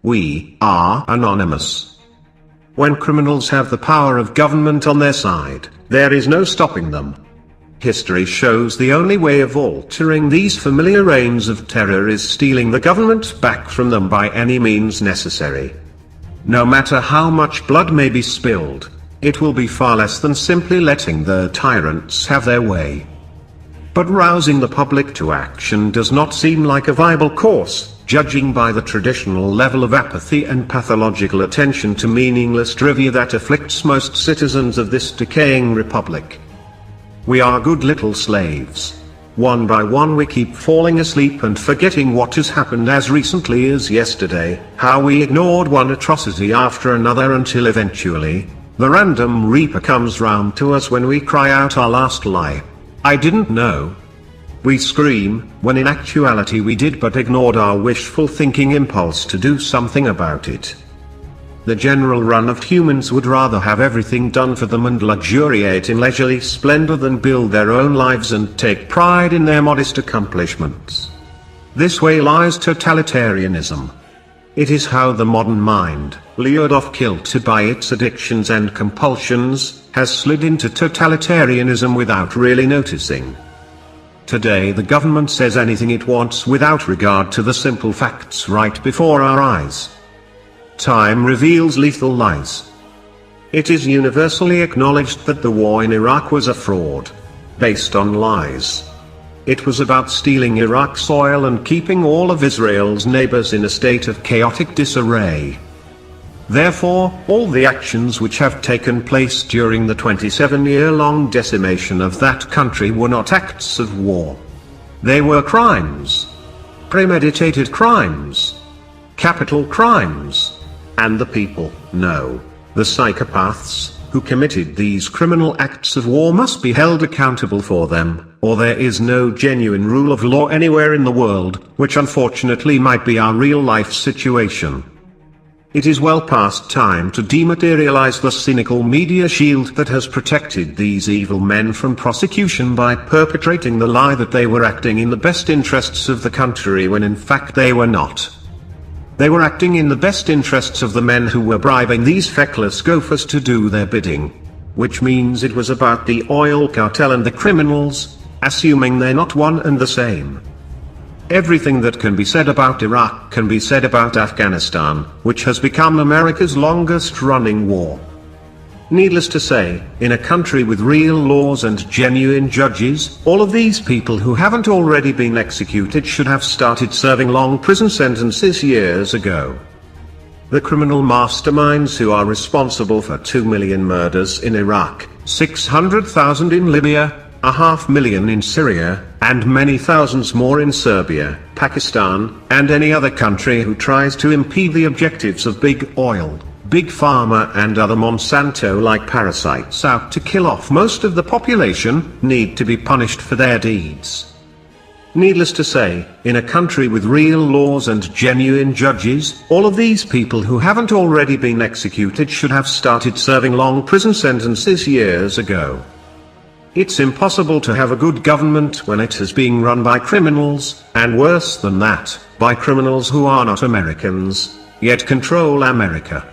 We are anonymous. When criminals have the power of government on their side, there is no stopping them. History shows the only way of altering these familiar reigns of terror is stealing the government back from them by any means necessary. No matter how much blood may be spilled, it will be far less than simply letting the tyrants have their way. But rousing the public to action does not seem like a viable course, judging by the traditional level of apathy and pathological attention to meaningless trivia that afflicts most citizens of this decaying republic. We are good little slaves. One by one we keep falling asleep and forgetting what has happened as recently as yesterday, how we ignored one atrocity after another until eventually, the random reaper comes round to us when we cry out our last lie. I didn't know. We scream, when in actuality we did but ignored our wishful thinking impulse to do something about it. The general run of humans would rather have everything done for them and luxuriate in leisurely splendor than build their own lives and take pride in their modest accomplishments. This way lies totalitarianism. It is how the modern mind, lured off kilter by its addictions and compulsions, has slid into totalitarianism without really noticing. Today the government says anything it wants without regard to the simple facts right before our eyes. Time reveals lethal lies. It is universally acknowledged that the war in Iraq was a fraud, based on lies. It was about stealing Iraq's oil and keeping all of Israel's neighbors in a state of chaotic disarray. Therefore, all the actions which have taken place during the 27-year-long decimation of that country were not acts of war. They were crimes. Premeditated crimes. Capital crimes. And the people, no, the psychopaths, who committed these criminal acts of war must be held accountable for them, or there is no genuine rule of law anywhere in the world, which unfortunately might be our real-life situation. It is well past time to dematerialize the cynical media shield that has protected these evil men from prosecution by perpetrating the lie that they were acting in the best interests of the country when in fact they were not. They were acting in the best interests of the men who were bribing these feckless gophers to do their bidding. Which means it was about the oil cartel and the criminals, assuming they're not one and the same. Everything that can be said about Iraq can be said about Afghanistan, which has become America's longest running war. Needless to say, in a country with real laws and genuine judges, all of these people who haven't already been executed should have started serving long prison sentences years ago. The criminal masterminds who are responsible for 2 million murders in Iraq, 600,000 in Libya, 500,000 in Syria, and many thousands more in Serbia, Pakistan, and any other country who tries to impede the objectives of big oil, big pharma and other Monsanto-like parasites out to kill off most of the population, need to be punished for their deeds. Needless to say, in a country with real laws and genuine judges, all of these people who haven't already been executed should have started serving long prison sentences years ago. It's impossible to have a good government when it is being run by criminals, and worse than that, by criminals who are not Americans, yet control America.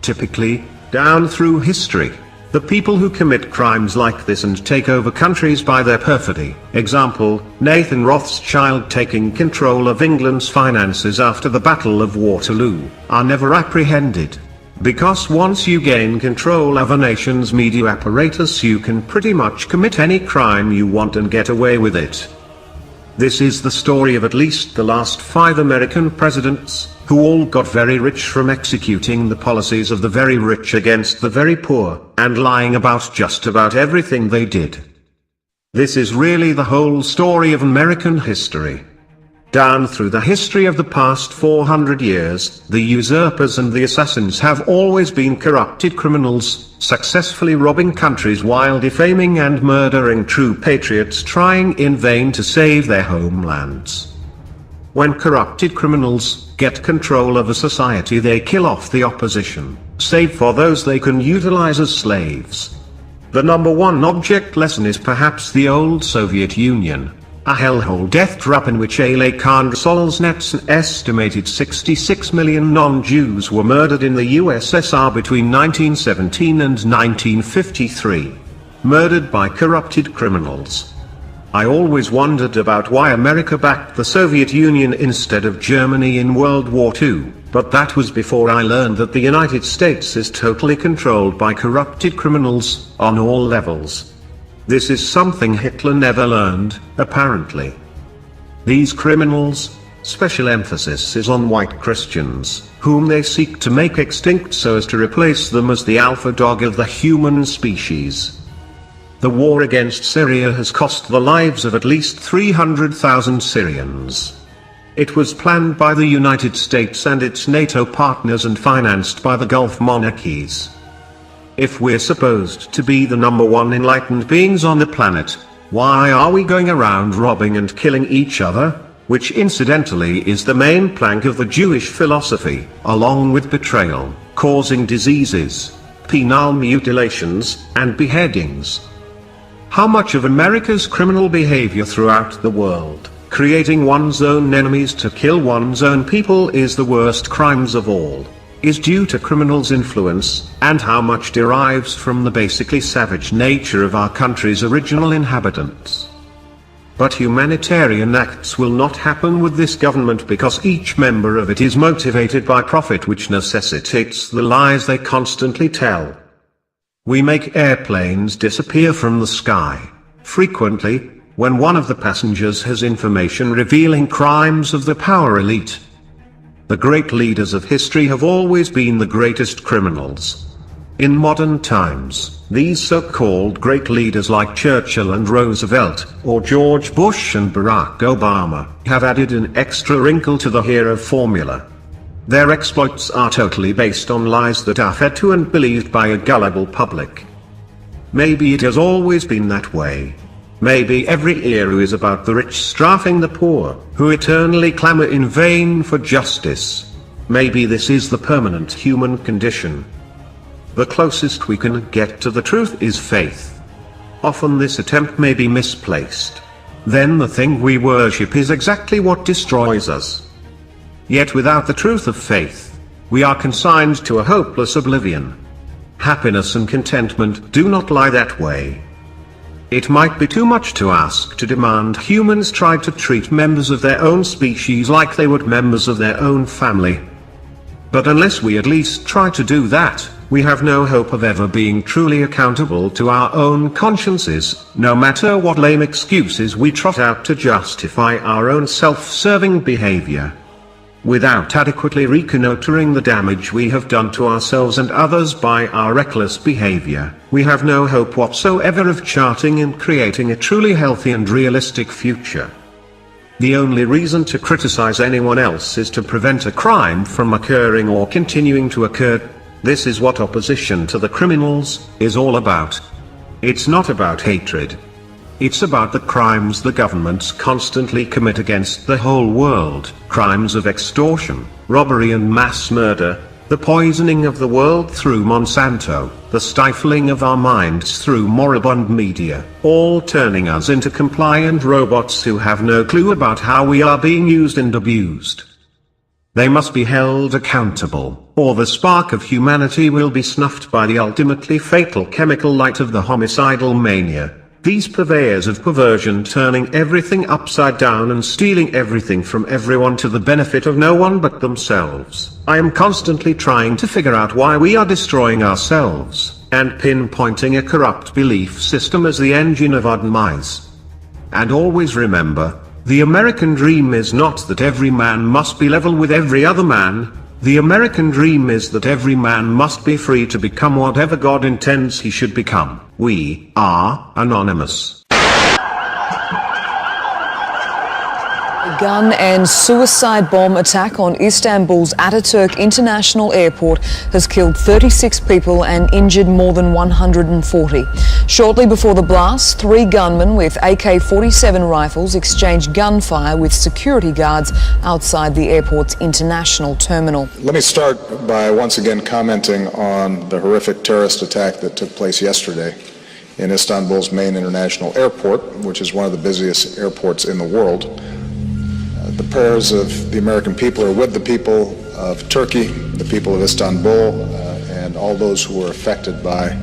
Typically, down through history, the people who commit crimes like this and take over countries by their perfidy, example, Nathan Rothschild taking control of England's finances after the Battle of Waterloo, are never apprehended. Because once you gain control of a nation's media apparatus you can pretty much commit any crime you want and get away with it. This is the story of at least the last 5 American presidents, who all got very rich from executing the policies of the very rich against the very poor, and lying about just about everything they did. This is really the whole story of American history. Down through the history of the past 400 years, the usurpers and the assassins have always been corrupted criminals, successfully robbing countries while defaming and murdering true patriots trying in vain to save their homelands. When corrupted criminals get control of a society they kill off the opposition, save for those they can utilize as slaves. The number one object lesson is perhaps the old Soviet Union. a hellhole death trap in which Ale Khan Solzhenitsyn an estimated 66 million non-Jews were murdered in the USSR between 1917 and 1953. Murdered by corrupted criminals. I always wondered about why America backed the Soviet Union instead of Germany in World War II, but that was before I learned that the United States is totally controlled by corrupted criminals, on all levels. This is something Hitler never learned, apparently. These criminals, special emphasis is on white Christians, whom they seek to make extinct so as to replace them as the alpha dog of the human species. The war against Syria has cost the lives of at least 300,000 Syrians. It was planned by the United States and its NATO partners and financed by the Gulf monarchies. If we're supposed to be the #1 enlightened beings on the planet, why are we going around robbing and killing each other, which incidentally is the main plank of the Jewish philosophy, along with betrayal, causing diseases, penal mutilations, and beheadings? How much of America's criminal behavior throughout the world, creating one's own enemies to kill one's own people is the worst crimes of all, is due to criminals' influence, and how much derives from the basically savage nature of our country's original inhabitants. But humanitarian acts will not happen with this government because each member of it is motivated by profit, which necessitates the lies they constantly tell. We make airplanes disappear from the sky, frequently, when one of the passengers has information revealing crimes of the power elite. The great leaders of history have always been the greatest criminals. In modern times, these so-called great leaders like Churchill and Roosevelt, or George Bush and Barack Obama, have added an extra wrinkle to the hero formula. Their exploits are totally based on lies that are fed to and believed by a gullible public. Maybe it has always been that way. Maybe every era is about the rich strafing the poor, who eternally clamor in vain for justice. Maybe this is the permanent human condition. The closest we can get to the truth is faith. Often this attempt may be misplaced. Then the thing we worship is exactly what destroys us. Yet without the truth of faith, we are consigned to a hopeless oblivion. Happiness and contentment do not lie that way. It might be too much to ask to demand humans try to treat members of their own species like they would members of their own family. But unless we at least try to do that, we have no hope of ever being truly accountable to our own consciences, no matter what lame excuses we trot out to justify our own self-serving behavior. Without adequately reconnoitering the damage we have done to ourselves and others by our reckless behavior, we have no hope whatsoever of charting and creating a truly healthy and realistic future. The only reason to criticize anyone else is to prevent a crime from occurring or continuing to occur. This is what opposition to the criminals is all about. It's not about hatred. It's about the crimes the governments constantly commit against the whole world, crimes of extortion, robbery and mass murder, the poisoning of the world through Monsanto, the stifling of our minds through moribund media, all turning us into compliant robots who have no clue about how we are being used and abused. They must be held accountable, or the spark of humanity will be snuffed by the ultimately fatal chemical light of the homicidal mania. These purveyors of perversion turning everything upside down and stealing everything from everyone to the benefit of no one but themselves. I am constantly trying to figure out why we are destroying ourselves, and pinpointing a corrupt belief system as the engine of our demise. And always remember, the American dream is not that every man must be level with every other man. The American dream is that every man must be free to become whatever God intends he should become. We are anonymous. A gun and suicide bomb attack on Istanbul's Ataturk International Airport has killed 36 people and injured more than 140. Shortly before the blast, 3 gunmen with AK-47 rifles exchanged gunfire with security guards outside the airport's international terminal. Let me start by once again commenting on the horrific terrorist attack that took place yesterday in Istanbul's main international airport, which is one of the busiest airports in the world. The prayers of the American people are with the people of Turkey, the people of Istanbul, and all those who were affected by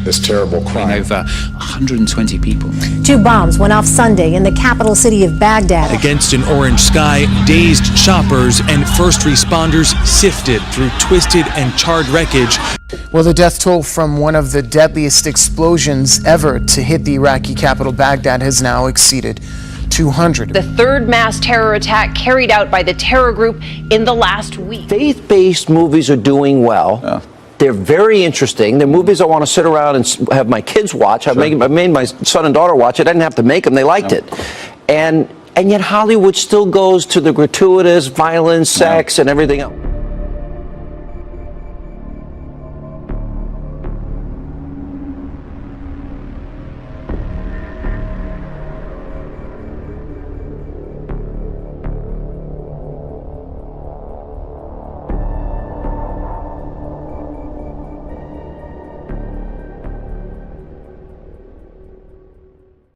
this terrible crime. Over 120 people. 2 bombs went off Sunday in the capital city of Baghdad. Against an orange sky, dazed shoppers and first responders sifted through twisted and charred wreckage. Well, the death toll from one of the deadliest explosions ever to hit the Iraqi capital Baghdad has now exceeded 200. The third mass terror attack carried out by the terror group in the last week. Faith-based movies are doing well. They're very interesting. They're movies I want to sit around and have my kids watch. I've made my son and daughter watch it. I didn't have to make them. They liked it. And yet Hollywood still goes to the gratuitous violence, sex, and everything else.